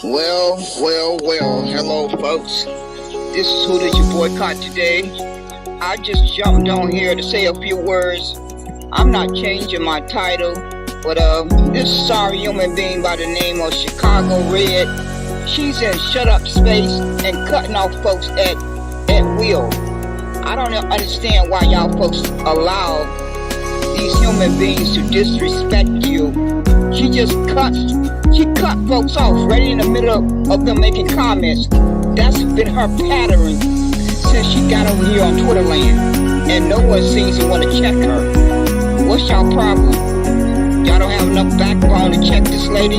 Well, hello folks. This is Who Did You Boycott today. I just jumped on here to say a few words. I'm not changing my title, but this sorry human being by the name of Chicago Red, she's in shut up space and cutting off folks at will. I don't understand why y'all folks allow these human beings to disrespect you. She cut folks off right in the middle of them making comments. That's been her pattern since she got over here on Twitter land, and no one seems to want to check her. What's y'all problem? Y'all don't have enough backbone to check this lady?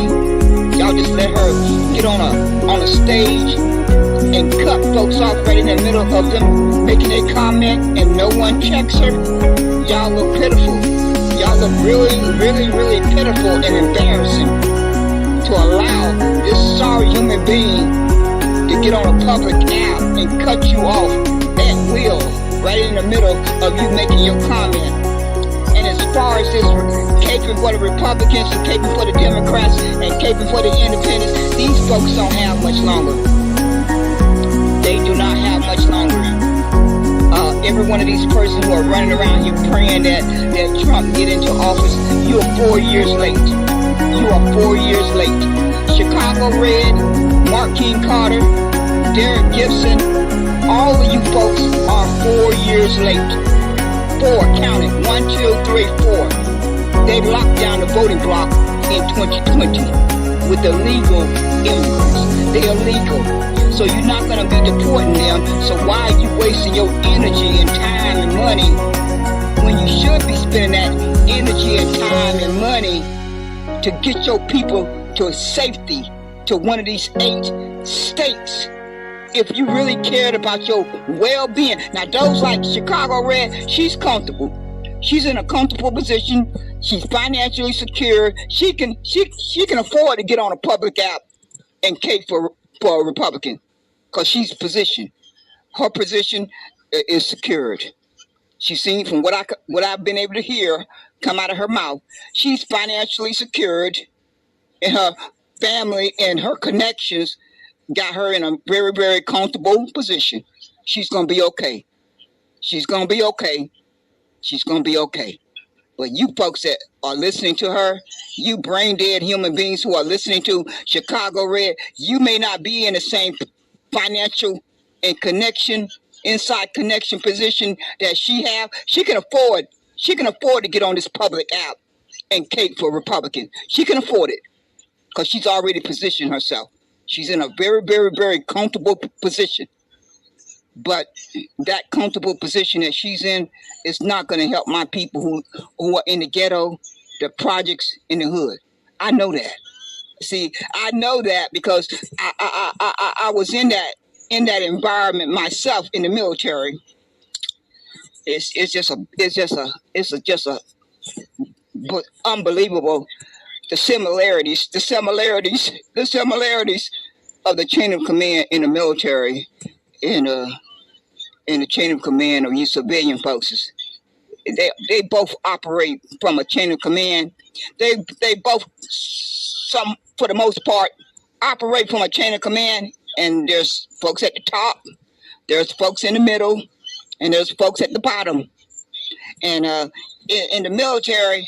Y'all just let her get on a stage and cut folks off right in the middle of them making a comment, and no one checks her? Y'all look pitiful. Y'all look really pitiful and embarrassing to allow this sorry human being to get on a public app and cut you off at will right in the middle of you making your comment. And as far as this caping for the Republicans and caping for the Democrats and caping for the independents, these folks don't have much longer. They do not have much longer. Every one of these persons who are running around here praying that Trump get into office, you are 4 years late. You are 4 years late. Chicago Red, Mark King Carter, Derek Gibson, all of you folks are 4 years late. 4, count it, 1, 2, 3, 4. They locked down the voting block in 2020 with illegal immigrants. They're illegal. So you're not going to be deporting them. So why are you wasting your energy and time and money when you should be spending that energy and time and money to get your people to safety to one of these 8 states? If you really cared about your well-being. Now those like Chicago Red, she's comfortable. She's in a comfortable position. She's financially secure. She can afford to get on a public app and cape for a Republican, because she's positioned. Her position is secured. She's seen from what I've been able to hear come out of her mouth. She's financially secured, and her family and her connections got her in a very comfortable position. She's gonna be okay. She's gonna be okay. She's gonna be okay. But you folks that are listening to her, you brain dead human beings who are listening to Chicago Red, you may not be in the same financial and inside connection position that she have. She can afford to get on this public app and cape for Republicans. She can afford it because she's already positioned herself. She's in a very comfortable position. But that comfortable position that she's in is not going to help my people who are in the ghetto, the projects, in the hood. I know that. See, I know that because I was in that environment myself in the military. It's just unbelievable the similarities of the chain of command in the military in the chain of command of you civilian folks. They both operate from a chain of command. They both, for the most part, operate from a chain of command, and there's folks at the top, there's folks in the middle, and there's folks at the bottom. And in the military,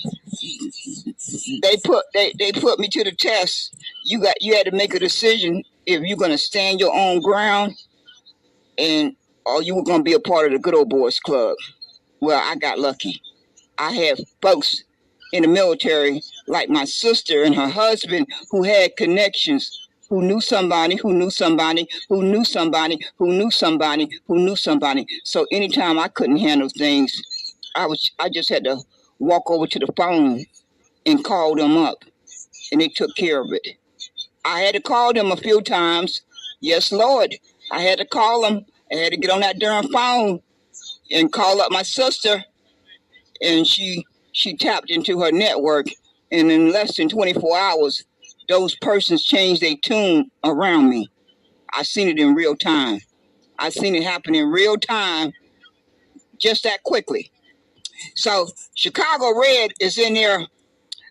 they put me to the test. You had to make a decision if you're gonna stand your own ground, or you were gonna be a part of the good old boys club. Well, I got lucky. I had folks in the military, like my sister and her husband, who had connections, who knew somebody, who knew somebody, who knew somebody, who knew somebody, who knew somebody. So anytime I couldn't handle things, I just had to walk over to the phone and call them up, and they took care of it. I had to call them a few times. Yes, Lord. I had to call them. I had to get on that darn phone and call up my sister, and she tapped into her network, and in less than 24 hours, those persons changed their tune around me. I seen it in real time. I seen it happen in real time, just that quickly. So Chicago Red is in there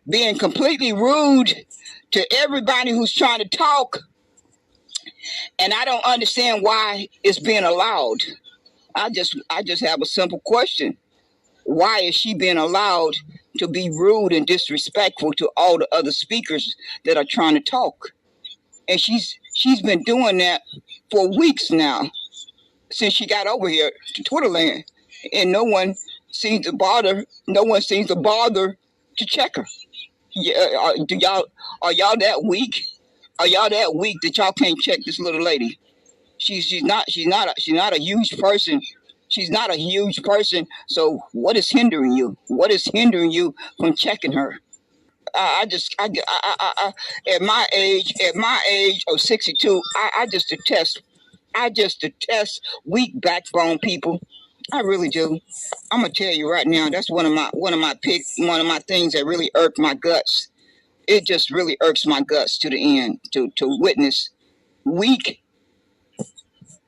being completely rude to everybody who's trying to talk And I don't understand why it's being allowed. I just have a simple question. Why is she being allowed to be rude and disrespectful to all the other speakers that are trying to talk? And she's been doing that for weeks now, since she got over here to Twitterland, and no one seems to bother. No one seems to bother to check her. Yeah, are y'all that weak? Are y'all that weak that y'all can't check this little lady? She's not a huge person. She's not a huge person. So what is hindering you? What is hindering you from checking her? At my age of 62, I just detest weak backbone people. I really do. I'm gonna tell you right now. That's one of my things that really irked my guts. It just really irks my guts to the end to witness weak,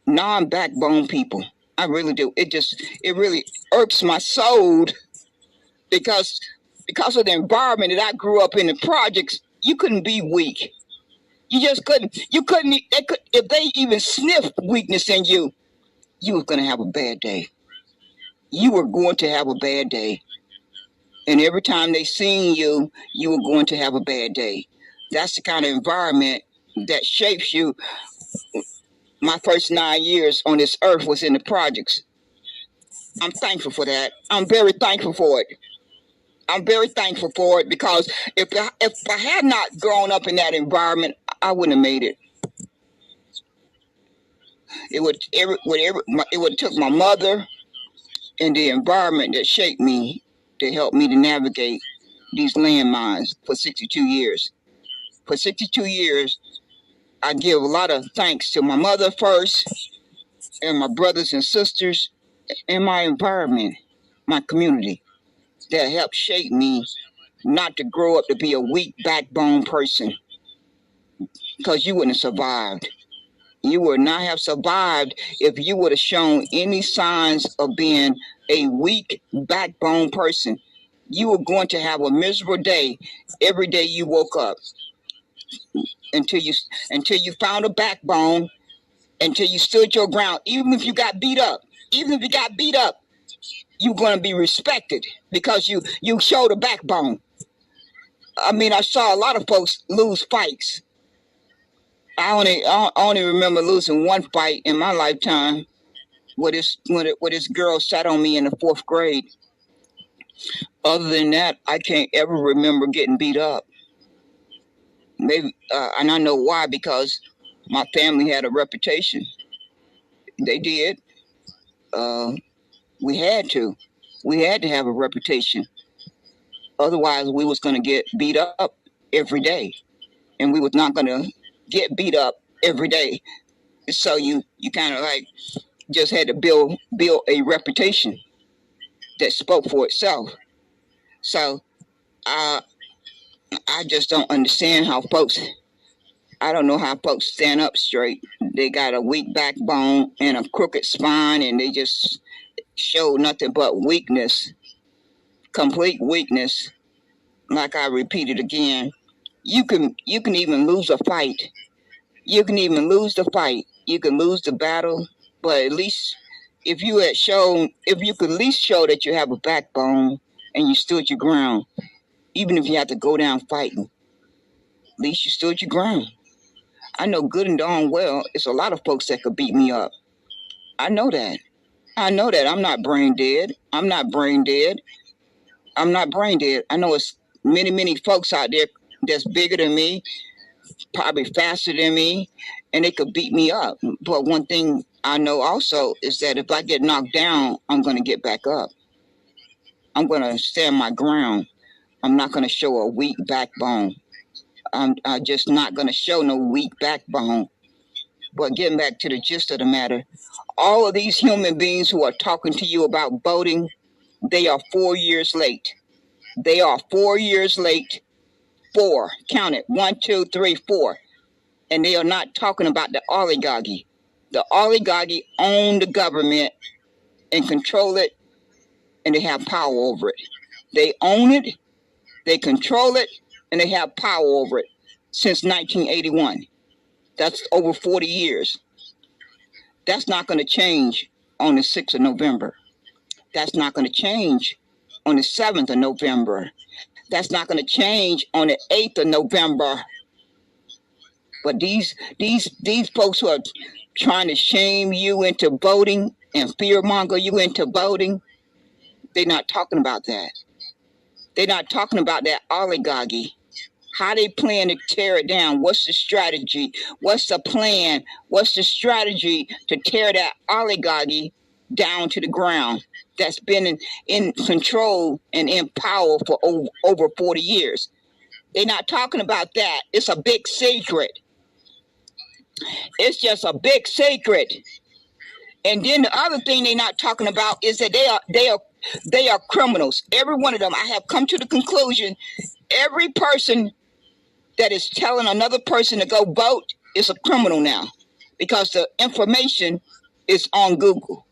non-backbone people. I really do. It really irks my soul because of the environment that I grew up in, the projects. You couldn't be weak. You just couldn't. You couldn't. If they even sniffed weakness in you, you were gonna have a bad day. You were going to have a bad day. And every time they seen you, you were going to have a bad day. That's the kind of environment that shapes you. My first 9 years on this earth was in the projects. I'm thankful for that. I'm very thankful for it. I'm very thankful for it because if I had not grown up in that environment, I wouldn't have made it. It would took my mother and the environment that shaped me to help me to navigate these landmines for 62 years. For 62 years, I give a lot of thanks to my mother first, and my brothers and sisters, and my environment, my community, that helped shape me not to grow up to be a weak backbone person, because you wouldn't have survived. You would not have survived if you would have shown any signs of being a weak backbone person. You were going to have a miserable day every day you woke up until you found a backbone, until you stood your ground. Even if you got beat up, you're going to be respected because you showed a backbone. I mean, I saw a lot of folks lose fights. I only remember losing one fight in my lifetime where this girl sat on me in the 4th grade. Other than that, I can't ever remember getting beat up. Maybe, and I know why, because my family had a reputation. They did. We had to have a reputation. Otherwise, we was going to get beat up every day, and we was not going to get beat up every day. So you kind of like just had to build a reputation that spoke for itself. So I just don't understand how folks. I don't know how folks stand up straight. They got a weak backbone and a crooked spine, and they just show nothing but weakness, complete weakness. Like I repeated again, you can even lose a fight. You can even lose the fight. You can lose the battle, but at least if you could at least show that you have a backbone and you stood your ground, even if you have to go down fighting, at least you stood your ground. I know good and darn well it's a lot of folks that could beat me up. I know that. I'm not brain dead. I know it's many folks out there that's bigger than me, probably faster than me, and they could beat me up. But one thing I know also is that if I get knocked down, I'm going to get back up. I'm going to stand my ground. I'm not going to show a weak backbone. I'm just not going to show no weak backbone. But getting back to the gist of the matter, all of these human beings who are talking to you about voting, they are 4 years late. They are 4 years late. 4. Count it. 1, 2, 3, 4. And they are not talking about the oligarchy. The oligarchy own the government and control it, and they have power over it. They own it, they control it, and they have power over it since 1981. That's over 40 years. That's not going to change on the 6th of November. That's not going to change on the 7th of November. That's not going to change on the 8th of November. But these folks who are trying to shame you into voting and fearmonger you into voting, they're not talking about that. They're not talking about that oligarchy. How they plan to tear it down? What's the strategy? What's the plan? What's the strategy to tear that oligarchy down to the ground that's been in control and in power for over 40 years? They're not talking about that. It's a big secret. It's just a big secret. And then the other thing they're not talking about is that they are criminals. Every one of them. I have come to the conclusion, every person that is telling another person to go vote is a criminal now, because the information is on Google.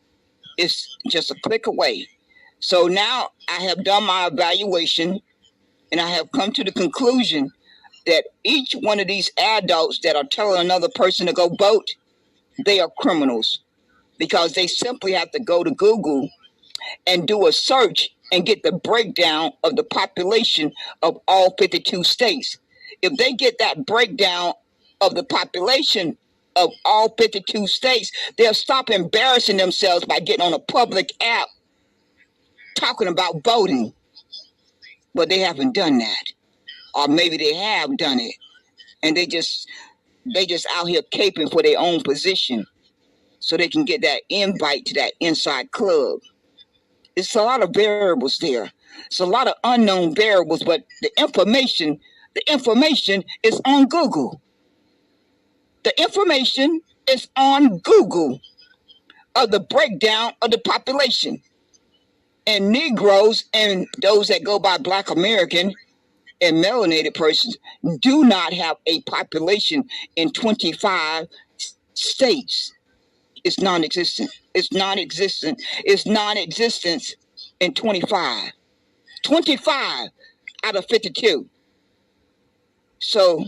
It's just a click away. So now I have done my evaluation, and I have come to the conclusion that each one of these adults that are telling another person to go vote, they are criminals, because they simply have to go to Google and do a search and get the breakdown of the population of all 52 states. If they get that breakdown of the population of all 52 states, they'll stop embarrassing themselves by getting on a public app talking about voting. But they haven't done that. Or maybe they have done it, and they just out here caping for their own position so they can get that invite to that inside club. It's a lot of variables there. It's a lot of unknown variables, but the information is on Google. The information is on Google of the breakdown of the population. And Negroes and those that go by Blk American and melanated persons do not have a population in 25 states. It's non-existent. It's non-existent. It's non-existent in 25. 25 out of 52. So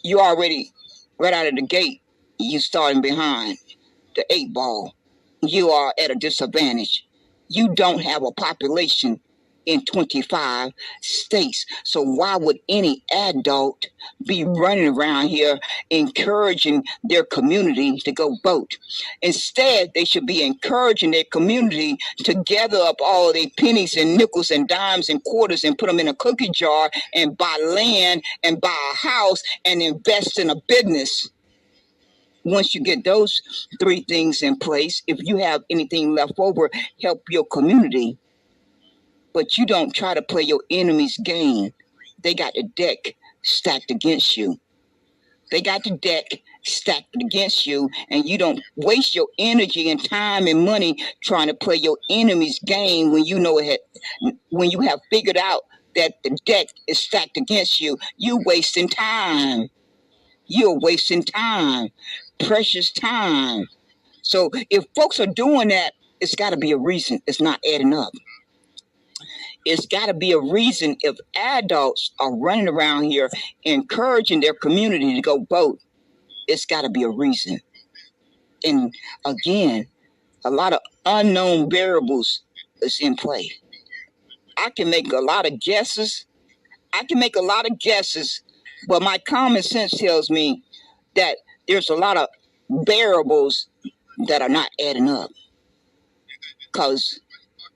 you already, right out of the gate, you starting behind the 8 ball. You are at a disadvantage. You don't have a population in 25 states. So why would any adult be running around here encouraging their community to go vote? Instead, they should be encouraging their community to gather up all their pennies and nickels and dimes and quarters and put them in a cookie jar and buy land and buy a house and invest in a business. Once you get those 3 things in place, if you have anything left over, help your community. But you don't try to play your enemy's game. They got the deck stacked against you. They got the deck stacked against you, and you don't waste your energy and time and money trying to play your enemy's game when you know it. When you have figured out that the deck is stacked against you, you're wasting time. You're wasting time, precious time. So if folks are doing that, it's got to be a reason. It's not adding up. It's got to be a reason. If adults are running around here encouraging their community to go vote, it's got to be a reason. And again, a lot of unknown variables is in play. I can make a lot of guesses. But my common sense tells me that there's a lot of variables that are not adding up. Because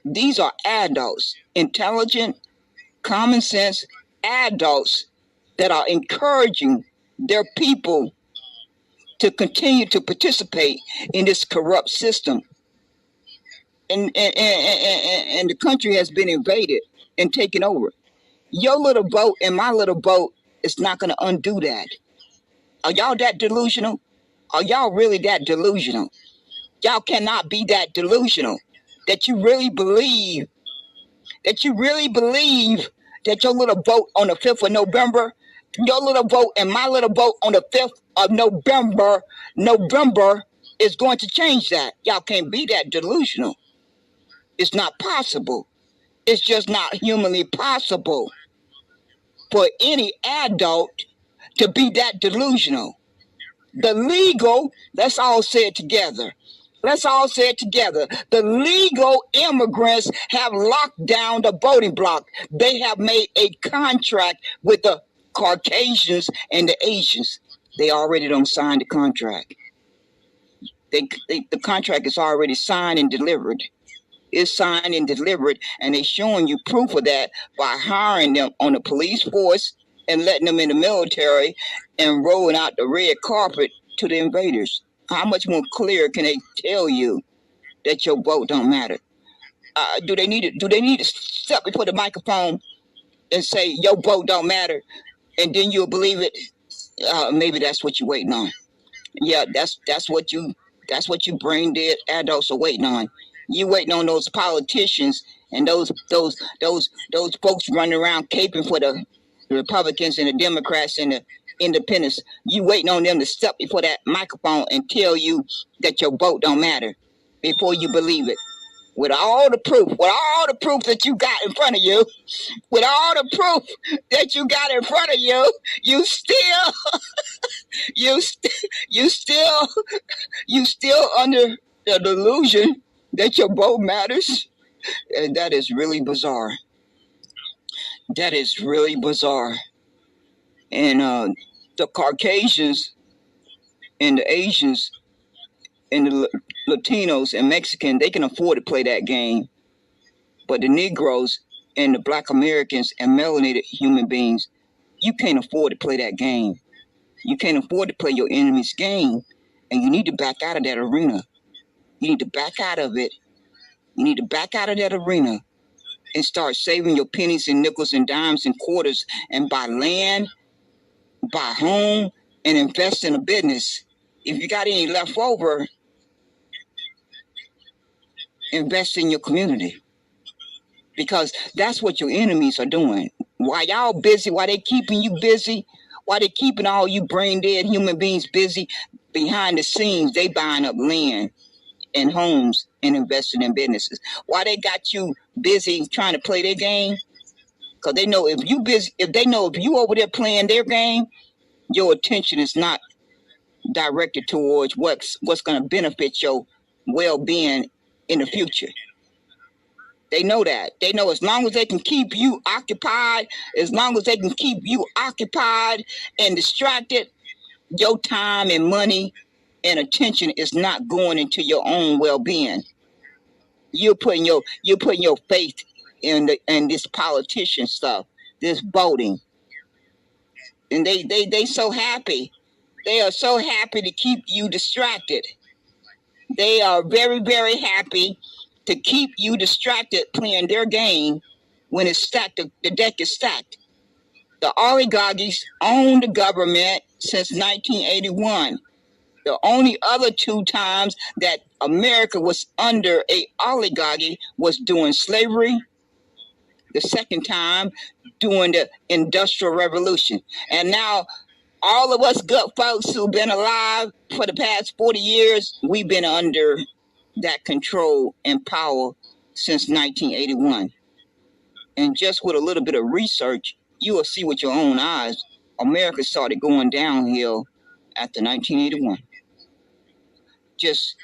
these are adults, intelligent, common sense adults that are encouraging their people to continue to participate in this corrupt system. And the country has been invaded and taken over. Your little vote and my little vote is not going to undo that. Are y'all that delusional? Are y'all really that delusional? Y'all cannot be that delusional that you really believe that your little vote on the 5th of November, your little vote and my little vote on the 5th of November is going to change that. Y'all can't be that delusional. It's not possible. It's just not humanly possible for any adult to be that delusional. The legal, let's all say it together. Let's all say it together. The legal immigrants have locked down the voting block. They have made a contract with the Caucasians and the Asians. They already don't sign the contract. The contract is already signed and delivered. It's signed and delivered, and they're showing you proof of that by hiring them on the police force and letting them in the military and rolling out the red carpet to the invaders. How much more clear can they tell you that your vote don't matter? Do they need to step before the microphone and say your vote don't matter, and then you'll believe it? Maybe that's what you're waiting on. Yeah, that's what you brain dead adults are waiting on. You waiting on those politicians and those folks running around caping for the Republicans and the Democrats and the independents. You waiting on them to step before that microphone and tell you that your vote don't matter before you believe it. With all the proof that you got in front of you, you still under the delusion that your vote matters. And that is really bizarre. That is really bizarre. And the Caucasians and the Asians and the Latinos and Mexicans, they can afford to play that game. But the Negroes and the Black Americans and melanated human beings, you can't afford to play that game. You can't afford to play your enemy's game. And you need to back out of that arena. You need to back out of it. You need to back out of that arena and start saving your pennies and nickels and dimes and quarters and buy land, buy home, and invest in a business. If you got any left over, invest in your community. Because that's what your enemies are doing. While y'all busy, while they keeping you busy, while they keeping all you brain dead human beings busy, behind the scenes, they buying up land and homes and investing in businesses. Why they got you busy trying to play their game? Because they know if you over there playing their game, your attention is not directed towards what's going to benefit your well-being in the future. They know that. They know as long as they can keep you occupied, and distracted, your time and money and attention is not going into your own well-being. You're putting your faith in this politician stuff, this voting, and they so happy. They are so happy to keep you distracted. They are very, very happy to keep you distracted playing their game when it's stacked. The deck is stacked. The oligarchies own the government since 1981. The only other two times that America was under a oligarchy was during slavery. The second time during the Industrial Revolution. And now all of us good folks who've been alive for the past 40 years, we've been under that control and power since 1981. And just with a little bit of research, you will see with your own eyes, America started going downhill after 1981. Just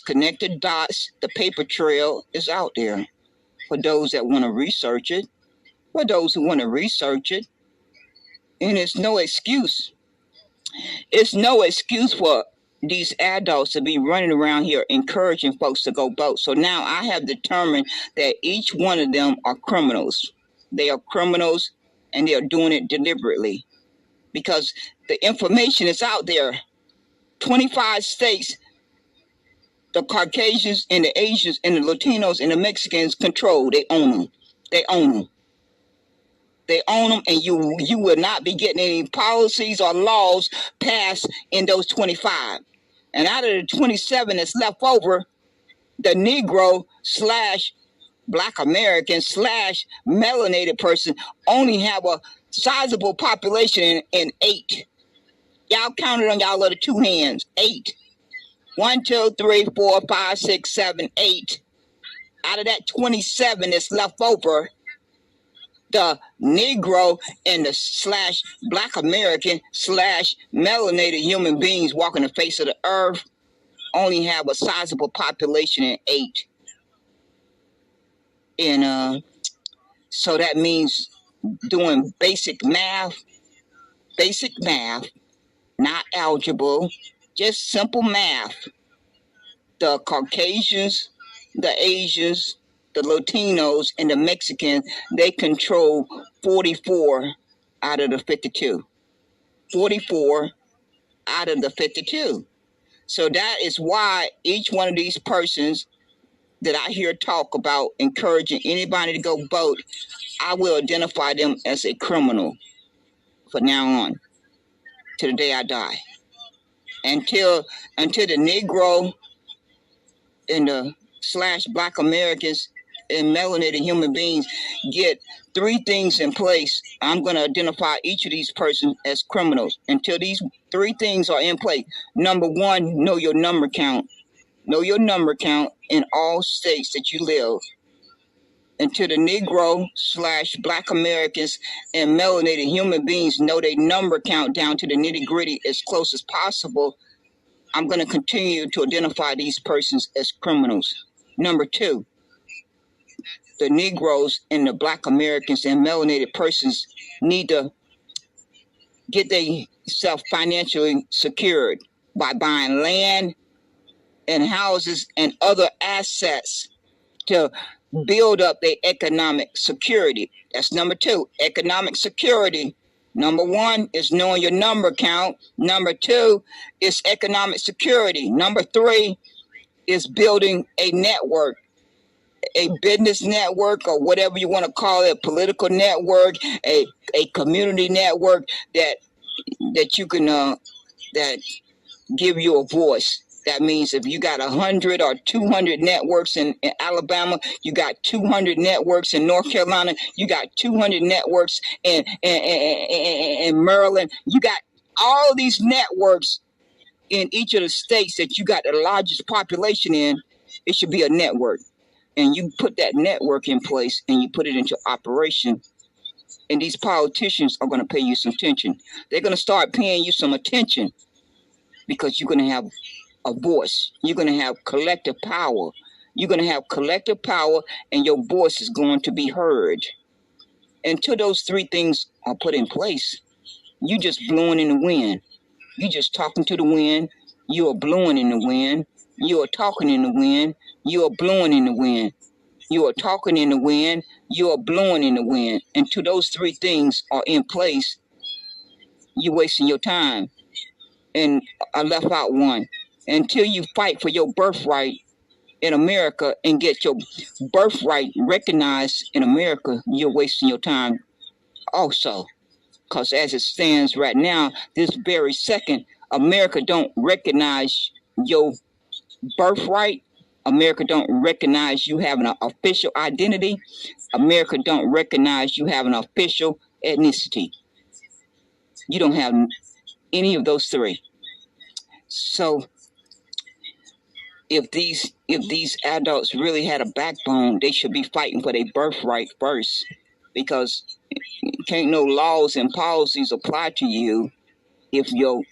connect the dots. The paper trail is out there for those that want to research it. For those who want to research it. And it's no excuse. It's no excuse for these adults to be running around here encouraging folks to go vote. So now I have determined that each one of them are criminals. They are criminals and they are doing it deliberately because the information is out there. 25 states, the Caucasians and the Asians and the Latinos and the Mexicans control. They own them. They own them. They own them, and you will not be getting any policies or laws passed in those 25. And out of the 27 that's left over, the Negro / Black American / melanated person only have a sizable population in 8. Y'all counted on y'all other 2 hands. 8. 1, 2, 3, 4, 5, 6, 7, 8. Out of that 27 that's left over, The Negro and the slash Black American slash melanated human beings walking the face of the earth only have a sizable population in 8. And so that means doing basic math, not algebra, just simple math. The Caucasians, the Asians, the Latinos, and the Mexicans, they control 44 out of the 52. 44 out of the 52. So that is why each one of these persons that I hear talk about encouraging anybody to go vote, I will identify them as a criminal from now on, to the day I die. Until the Negro and the slash Black Americans and melanated human beings get 3 things in place, I'm going to identify each of these persons as criminals. Until these 3 things are in place. Number 1, know your number count. Know your number count in all states that you live. Until the Negro slash Black Americans and melanated human beings know their number count down to the nitty gritty as close as possible, I'm going to continue to identify these persons as criminals. Number 2, the Negroes and the Black Americans and melanated persons need to get themselves financially secured by buying land and houses and other assets to build up their economic security. That's number 2, economic security. Number 1 is knowing your number count. Number 2 is economic security. Number 3 is building a network, a business network, or whatever you want to call it, a political network, a community network that you can that give you a voice. That means if you got 100 or 200 networks in Alabama, you got 200 networks in North Carolina, you got 200 networks in Maryland, you got all these networks in each of the states that you got the largest population in. It should be a network. And you put that network in place and you put it into operation. And these politicians are going to pay you some attention. They're going to start paying you some attention because you're going to have a voice. You're going to have collective power. You're going to have collective power and your voice is going to be heard. Until those 3 things are put in place, you just blowing in the wind. You just talking to the wind. You are blowing in the wind. You are talking in the wind. You are blowing in the wind. You are talking in the wind. You are blowing in the wind. Until those 3 things are in place, you're wasting your time. And I left out one. Until you fight for your birthright in America and get your birthright recognized in America, you're wasting your time also. Because as it stands right now, this very second, America don't recognize your birthright. America don't recognize you having an official identity. America don't recognize you having an official ethnicity. You don't have any of those 3. So if these adults really had a backbone, they should be fighting for their birthright first, because can't no laws and policies apply to you if your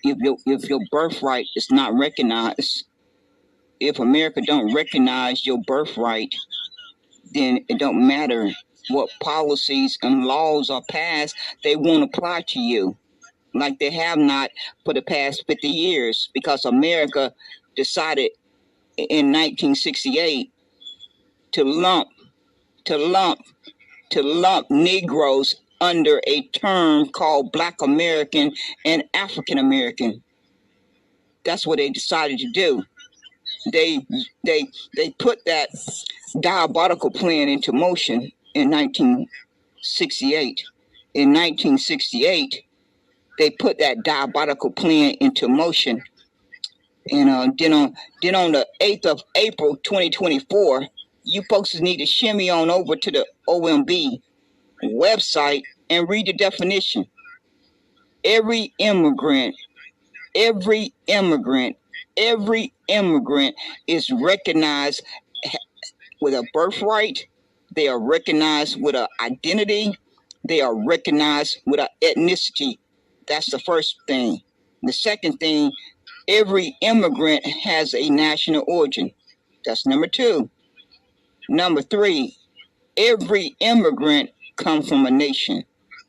birthright is not recognized. If America don't recognize your birthright, then it don't matter what policies and laws are passed, they won't apply to you, like they have not for the past 50 years, because America decided in 1968 to lump Negroes under a term called Black American and African American. That's what they decided to do. They put that diabolical plan into motion in 1968. In 1968, they put that diabolical plan into motion. And then on the 8th of April, 2024, you folks need to shimmy on over to the OMB website and read the definition. Every immigrant is recognized with a birthright. They are recognized with an identity. They are recognized with an ethnicity. That's the first thing. The second thing, every immigrant has a national origin. That's number two. Number three, every immigrant comes from a nation.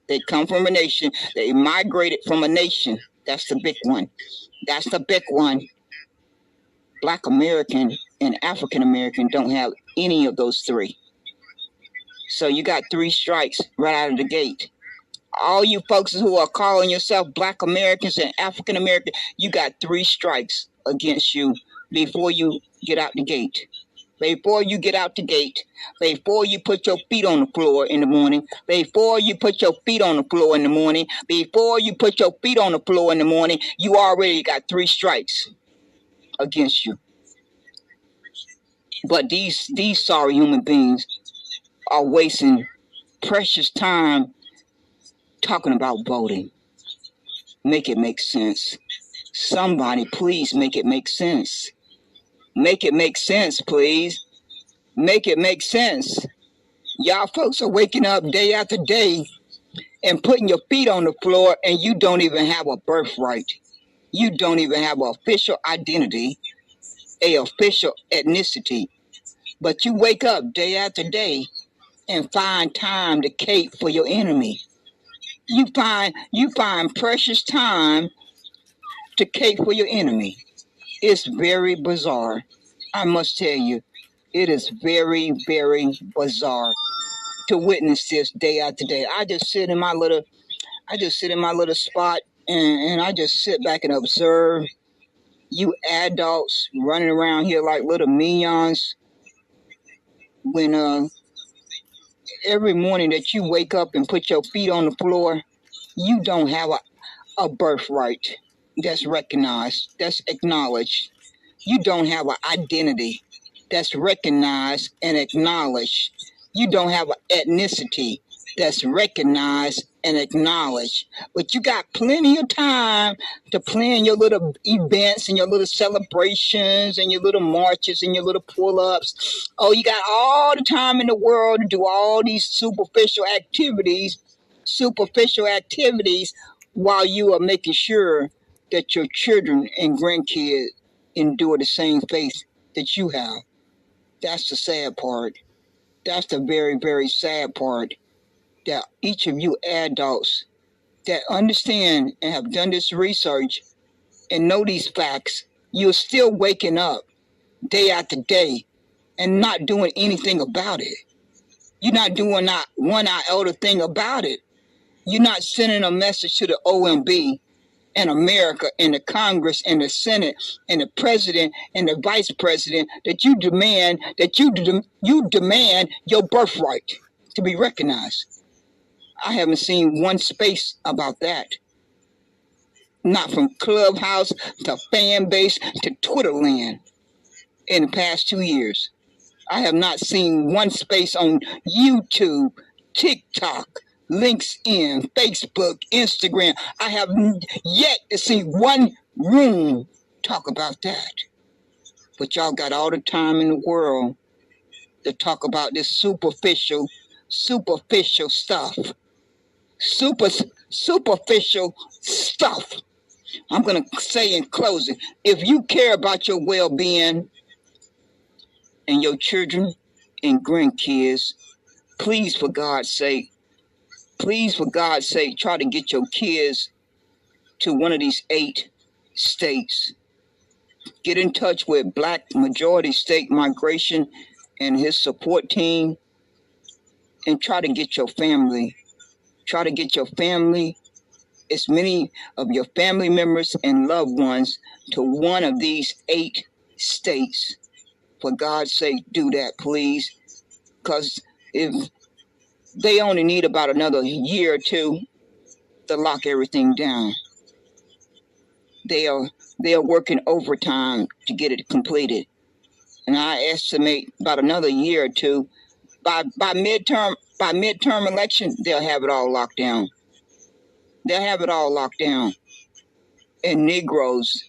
They come from a nation. They migrated from a nation. That's the big one. That's the big one. Black American and African American don't have any of those three. So you got three strikes right out of the gate. All you folks who are calling yourself Black Americans and African American, you got three strikes against you before you get out the gate. Before you get out the gate, before you put your feet on the floor in the morning, before you put your feet on the floor in the morning, before you put your feet on the floor in the morning, you already got three strikes against you. But these sorry human beings are wasting precious time talking about voting. Make it make sense. Somebody please make it make sense. Make it make sense, please. Make it make sense. Y'all folks are waking up day after day and putting your feet on the floor, and you don't even have a birthright. You don't even have an official identity, an official ethnicity. But you wake up day after day and find time to cape for your enemy. You find precious time to cape for your enemy. It's very bizarre. I must tell you, it is very, very bizarre to witness this day after day. I just sit in my little spot and I just sit back and observe you adults running around here like little minions. When every morning that you wake up and put your feet on the floor, you don't have a birthright that's recognized, that's acknowledged. You don't have an identity that's recognized and acknowledged. You don't have an ethnicity that's recognized and acknowledged. But you got plenty of time to plan your little events and your little celebrations and your little marches and your little pull-ups. Oh, you got all the time in the world to do all these superficial activities while you are making sure that your children and grandkids endure the same faith that you have. That's the sad part. That's the very, very sad part, that each of you adults that understand and have done this research and know these facts, you're still waking up day after day and not doing anything about it. You're not doing not one iota thing about it. You're not sending a message to the OMB and America and the Congress and the Senate and the President and the Vice President that you demand your birthright to be recognized. I haven't seen one space about that. Not from Clubhouse to fan base to Twitter land in the past 2 years. I have not seen one space on YouTube, TikTok, LinkedIn, Facebook, Instagram. I have yet to see one room talk about that. But y'all got all the time in the world to talk about this superficial stuff. Superficial stuff. I'm going to say in closing, if you care about your well-being and your children and grandkids, please, for God's sake, try to get your kids to one of these 8 states. Get in touch with Black Majority State Migration and his support team and try to get your family. Try to get your family, as many of your family members and loved ones, to one of these 8 states. For God's sake, do that, please. Because if they only need about another year or 2 to lock everything down. They are working overtime to get it completed. And I estimate about another year or 2. By midterm election, they'll have it all locked down. They'll have it all locked down. And Negroes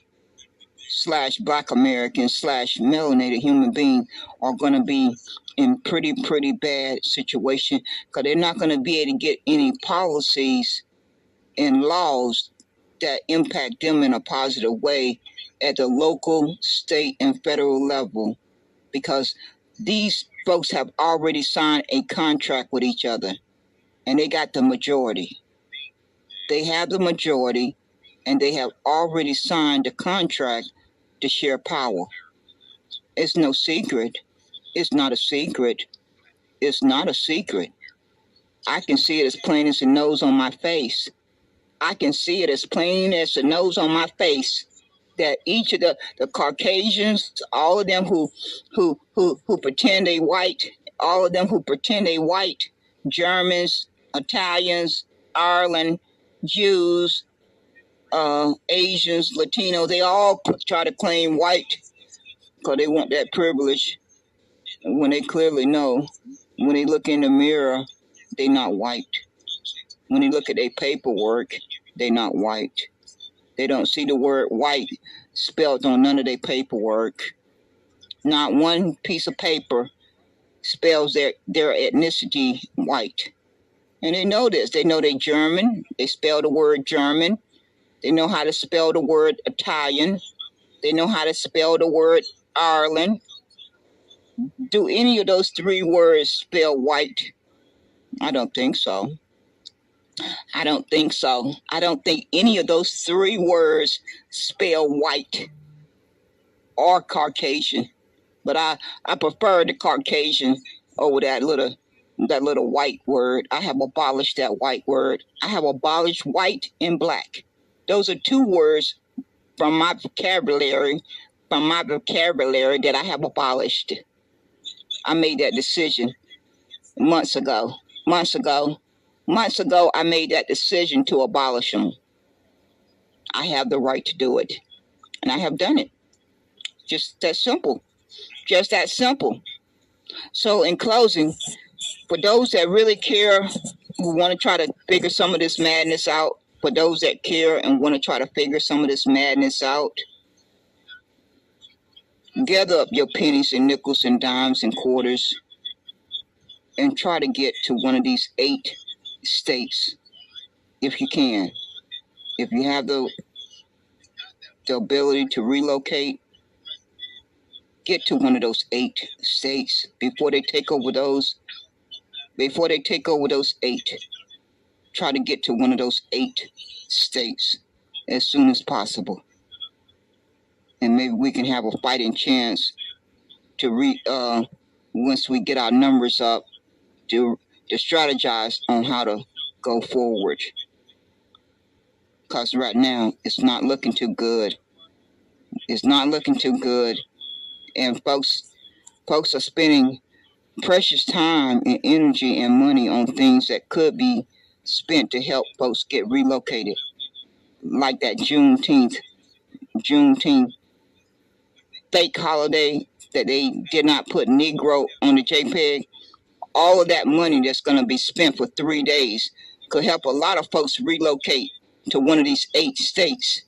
/ Black American / melanated human beings are going to be in pretty bad situation, because they're not going to be able to get any policies and laws that impact them in a positive way at the local, state, and federal level, because these folks have already signed a contract with each other, and they got the majority. They have the majority, and they have already signed the contract to share power. It's no secret. It's not a secret. It's not a secret. I can see it as plain as the nose on my face. I can see it as plain as the nose on my face that each of the Caucasians, all of them who pretend they white, all of them who pretend they white, Germans, Italians, Ireland, Jews, Asians, Latinos, they all try to claim white because they want that privilege, when they clearly know, when they look in the mirror, they not white. When they look at their paperwork, they not white. They don't see the word white spelled on none of their paperwork. Not one piece of paper spells their ethnicity white. And they know this. They know they're German. They spell the word German. They know how to spell the word Italian. They know how to spell the word Ireland. Do any of those three words spell white? I don't think so. I don't think so. I don't think any of those three words spell white or Caucasian. But I prefer the Caucasian over that little white word. I have abolished that white word. I have abolished white and black. Those are two words from my vocabulary that I have abolished. I made that decision months ago. Months ago, I made that decision to abolish them. I have the right to do it, and I have done it. Just that simple. Just that simple. So in closing, for those that really care, who want to try to figure some of this madness out, for those that care and want to try to figure some of this madness out, gather up your pennies and nickels and dimes and quarters and try to get to one of these 8 states if you can. If you have the ability to relocate, get to one of those 8 states before they take over those. Before they take over those 8, try to get to one of those 8 states as soon as possible, and maybe we can have a fighting chance to once we get our numbers up, to strategize on how to go forward. Because right now it's not looking too good. It's not looking too good, and folks are spending precious time and energy and money on things that could be spent to help folks get relocated, like that Juneteenth fake holiday that they did not put Negro on the JPEG. All of that money that's going to be spent for 3 days could help a lot of folks relocate to one of these 8 states.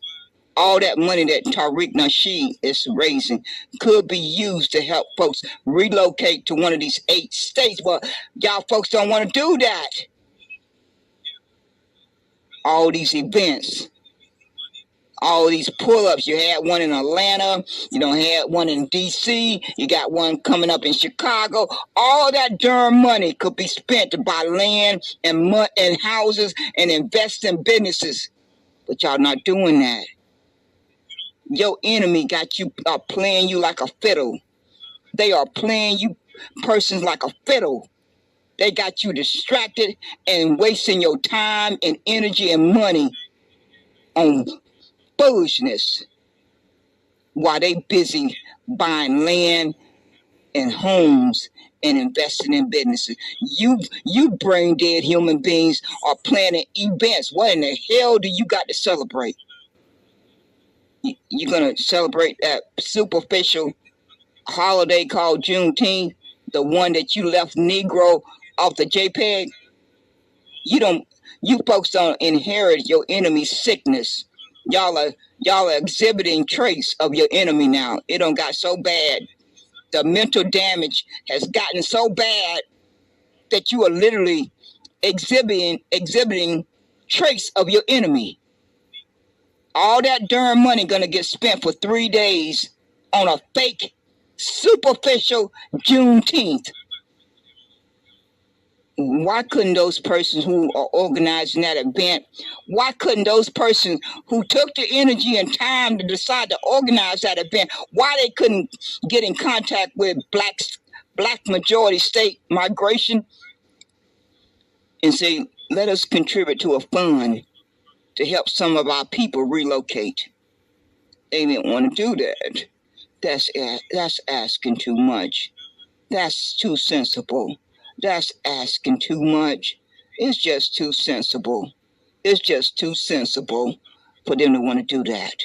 All that money that Tariq Nasheed is raising could be used to help folks relocate to one of these 8 states. But y'all folks don't want to do that. All these events, all these pull-ups. You had one in Atlanta. You don't had one in D.C. You got one coming up in Chicago. All that darn money could be spent to buy land and houses and invest in businesses. But y'all not doing that. Your enemy got you playing you like a fiddle. They are playing you persons like a fiddle. They got you distracted and wasting your time and energy and money on foolishness while they busy buying land and homes and investing in businesses. You brain dead human beings are planning events. What in the hell do you got to celebrate? You're going to celebrate that superficial holiday called Juneteenth, the one that you left Negro off the JPEG? You folks don't inherit your enemy's sickness. Y'all are exhibiting traits of your enemy now. It done got so bad. The mental damage has gotten so bad that you are literally exhibiting traits of your enemy. All that darn money gonna get spent for 3 days on a fake, superficial Juneteenth. Why couldn't those persons who are organizing that event, why couldn't those persons who took the energy and time to decide to organize that event, why they couldn't get in contact with black majority state migration and say, let us contribute to a fund to help some of our people relocate? They didn't want to do that. That's asking too much. That's too sensible. That's asking too much. It's just too sensible. It's just too sensible for them to want to do that.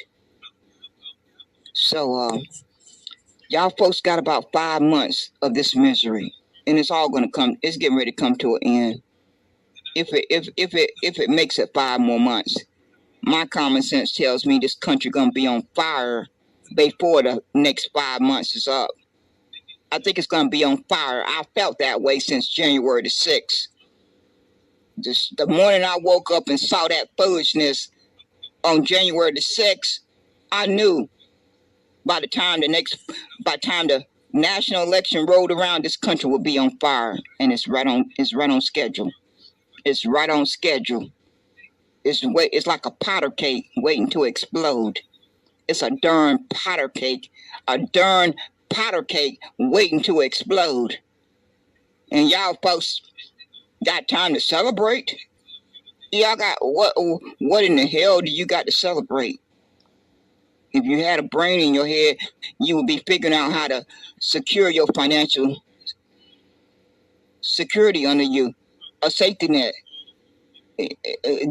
So, y'all folks got about 5 months of this misery, and it's all going to come. It's getting ready to come to an end. If it makes it 5 more months, my common sense tells me this country going to be on fire before the next 5 months is up. I think it's going to be on fire. I felt that way since January the 6th. Just the morning I woke up and saw that foolishness on January the 6th, I knew by the time the national election rolled around, this country would be on fire. And it's right on schedule. It's right on schedule. It's like a powder cake waiting to explode. It's a darn powder cake. A darn powder cake waiting to explode. And y'all folks got time to celebrate? Y'all got what in the hell do you got to celebrate? If you had a brain in your head, you would be figuring out how to secure your financial security under you, a safety net.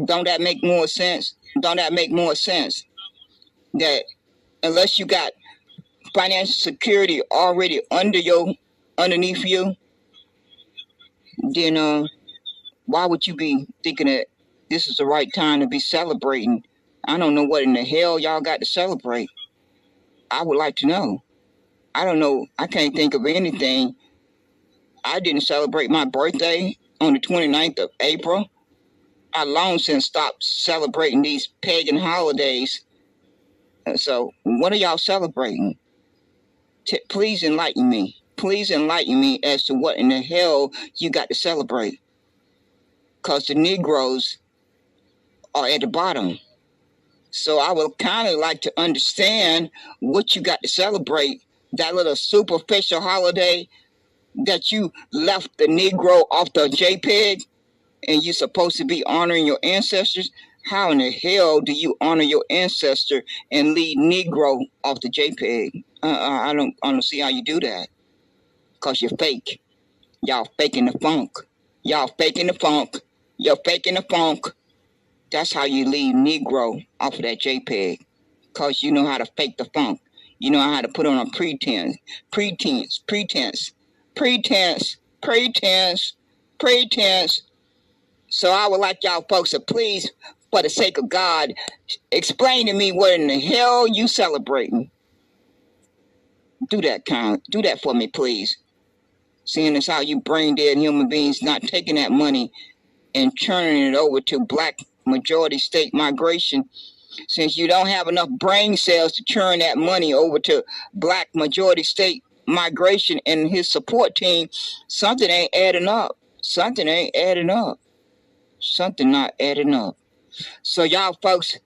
Don't that make more sense? Don't that make more sense? That unless you got financial security already underneath you, then why would you be thinking that this is the right time to be celebrating? I don't know what in the hell y'all got to celebrate. I would like to know. I don't know. I can't think of anything. I didn't celebrate my birthday on the 29th of April. I long since stopped celebrating these pagan holidays. So what are y'all celebrating? Please enlighten me. Please enlighten me as to what in the hell you got to celebrate. Because the Negroes are at the bottom. So I would kind of like to understand what you got to celebrate. That little superficial holiday that you left the Negro off the JPEG and you're supposed to be honoring your ancestors. How in the hell do you honor your ancestor and leave Negro off the JPEG? I don't see how you do that. Because you're fake. Y'all faking the funk. Y'all faking the funk. You're faking the funk. That's how you leave Negro off of that JPEG. Because you know how to fake the funk. You know how to put on a pretense. So I would like y'all folks to please, for the sake of God, explain to me what in the hell you celebrating. Do that for me, please. Seeing as how you brain dead human beings not taking that money and turning it over to black majority state migration, since you don't have enough brain cells to turn that money over to black majority state migration and his support team, something ain't adding up. Something ain't adding up. Something not adding up. So y'all folks,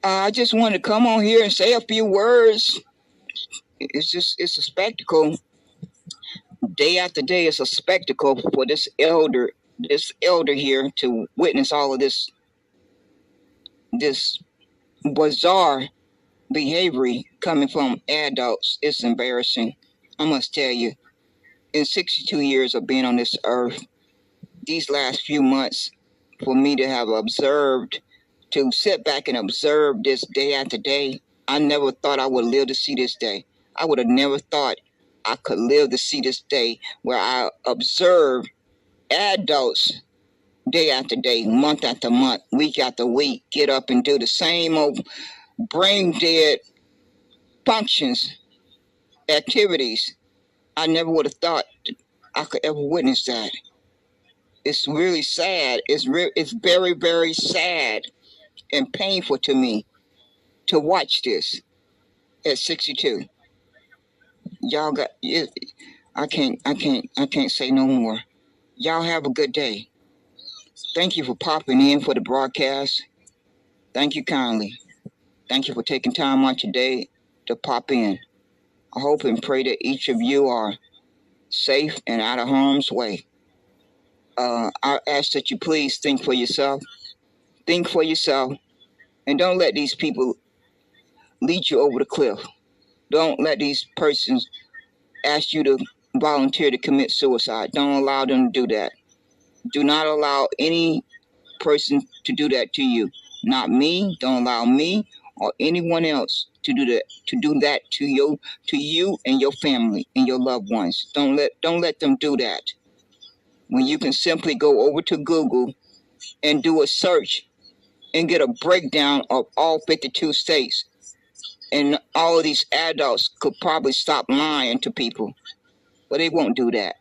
I just wanted to come on here and say a few words. It's a spectacle. Day after day, it's a spectacle for this elder here to witness all of this bizarre behavior coming from adults. It's embarrassing. I must tell you, in 62 years of being on this earth, these last few months, for me to have observed, to sit back and observe this day after day, I never thought I would live to see this day. I would have never thought I could live to see this day where I observe adults day after day, month after month, week after week, get up and do the same old brain dead functions, activities. I never would have thought I could ever witness that. It's really sad. It's very, very sad and painful to me to watch this at 62. Y'all got it. I can't say no more. Y'all have a good day. Thank you for popping in for the broadcast. Thank you kindly. Thank you for taking time out your day to pop in. I hope and pray that each of you are safe and out of harm's way. I ask that you please think for yourself. Think for yourself, and don't let these people lead you over the cliff. Don't let these persons ask you to volunteer to commit suicide. Don't allow them to do that. Do not allow any person to do that to you. Not me. Don't allow me or anyone else to do that. To do that to you and your family and your loved ones. Don't let them do that. When you can simply go over to Google and do a search and get a breakdown of all 52 states, and all of these adults could probably stop lying to people, but they won't do that.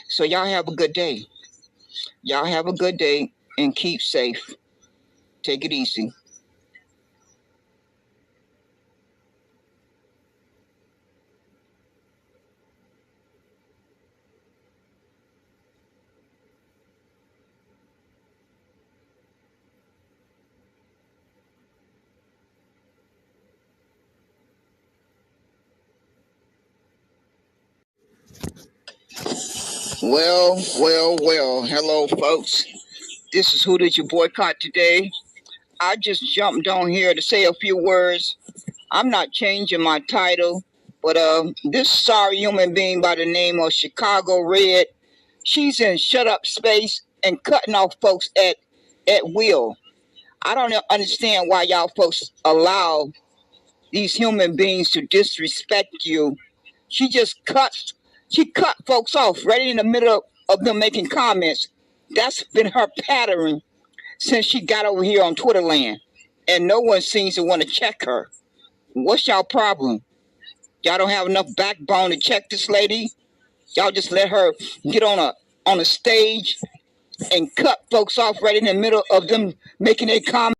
So y'all have a good day. Y'all have a good day and keep safe. Take it easy. Well. Hello, folks. This is Who Did You Boycott today? I just jumped on here to say a few words. I'm not changing my title, but this sorry human being by the name of Chicago Red, she's in shut up space and cutting off folks at will. I don't understand why y'all folks allow these human beings to disrespect you. She cut folks off right in the middle of them making comments. That's been her pattern since she got over here on Twitter land. And no one seems to want to check her. What's y'all problem? Y'all don't have enough backbone to check this lady? Y'all just let her get on a stage and cut folks off right in the middle of them making their comments?